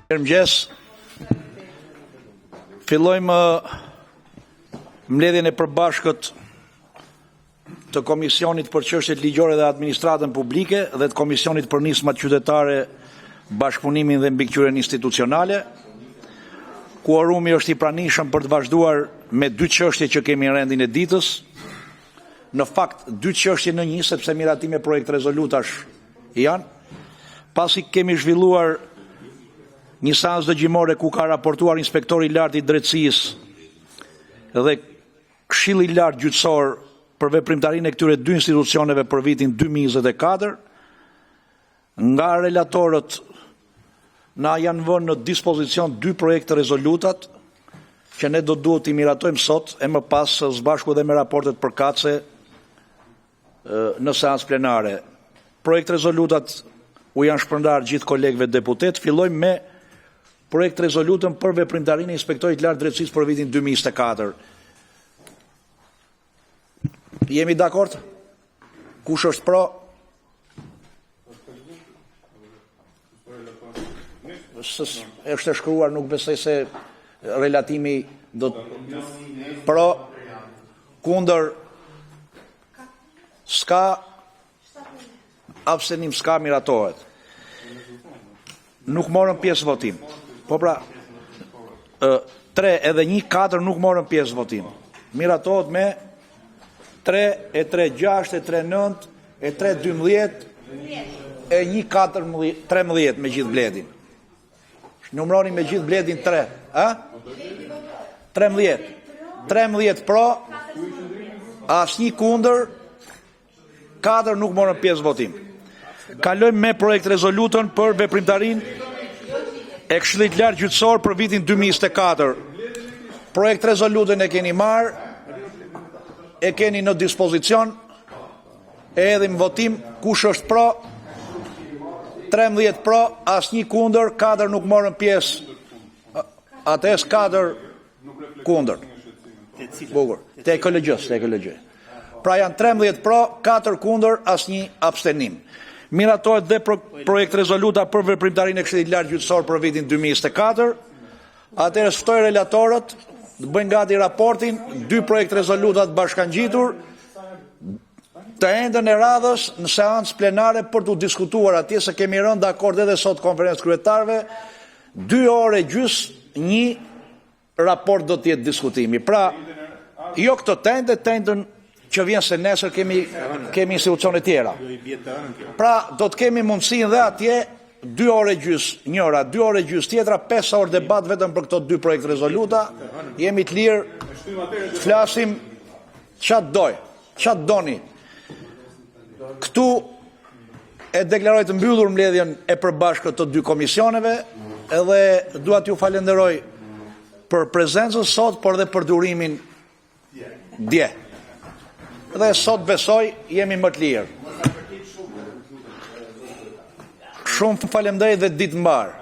Mirëmëngjes. Fillojmë mbledhjen e përbashkët të Komisionit për Çështjet Ligjore dhe Administratën Publike dhe të Komisionit për Nismat Qytetare, Bashkëpunimin dhe Mbikëqyrjen Institucionale. Kuorumi është i pranishëm për të vazhduar me dy çështje që kemi në rendin e ditës. Në fakt, dy çështje në një, sepse miratime projekt rezolutash janë. Pasi kemi zhvilluar një seancë dëgjimore ku ka raportuar inspektori i lartë i drejtësisë dhe Këshilli i lartë gjyqësor për veprimtarinë e këtyre dy institucioneve për vitin 2024, nga relatorët na janë vënë në dispozicion dy projekte rezolutat që ne do duhet i miratojmë sot e më pas së bashku dhe me raportet përkatëse në seancë plenare. Projekt rezolutat u janë shpërndar gjithë kolegëve deputet. Fillojmë me projekt rezolutën për veprimtarinë e inspektorit lartë drejtësisë për vitin 2024. Jemi dakord? Kush është pro? Është e shkruar, nuk besoj se relatimi do të pro, kundër, s'ka, abstenim, s'ka, miratohet. Nuk morën pjesë votim. Po pra, 3 edhe 1, 4 nuk morën pjesë votim. Miratohet me 3, e 3, 6, e 3, 9, e 3, 12, e 1, 4, 13 me gjithë bledin. Numroni me gjithë bledin 3. 13. 13 pro, asnjë kundër, 4 nuk morën pjesë votim. Kalojmë me projekt rezolutën për veprimtarinë e Këshillit Lartë Gjyqësor për vitin 2024. Projekt rezolutën e keni marrë, e keni në dispozicion, e edhim votim, kush është pro, 13 pro, asnjë kundër, 4 nuk morën pjesë, atëherë 4 kundër. Bukur, te ekologjë. Pra janë 13 pro, 4 kundër, asnjë abstenim. Miratohet dhe projekt rezoluta për veprimtarinë e Këshillit Lartë Gjyqësor për vitin 2024. Atëherë ftoj relatorët të bëjnë gati raportin, dy projekt rezoluta të bashkangjitur, të endën e radhës në seancë plenare për të diskutuar atje, se kemi rënë dakord edhe sot konferencë kryetarëve, 2 orë e gjys, një raport do të jetë diskutimi. Pra, jo këto tendën që vjen se nesër kemi institucione tjera. Pra, do të kemi mundësinë dhe atje 2 orë e gjys njëra, 2 orë e gjys tjetra, 5 orë debat vetëm për këto 2 projekt rezoluta. Jemi të lirë, flasim çat doni. Këtu e deklaroj të mbyllur mbledhjen e përbashkët të 2 komisioneve, edhe dua t'ju falenderoj për prezencën sot, por dhe për durimin dje. Dhe sot besoj jemi më të lirë. Shumë falemnderit dhe ditë mbar.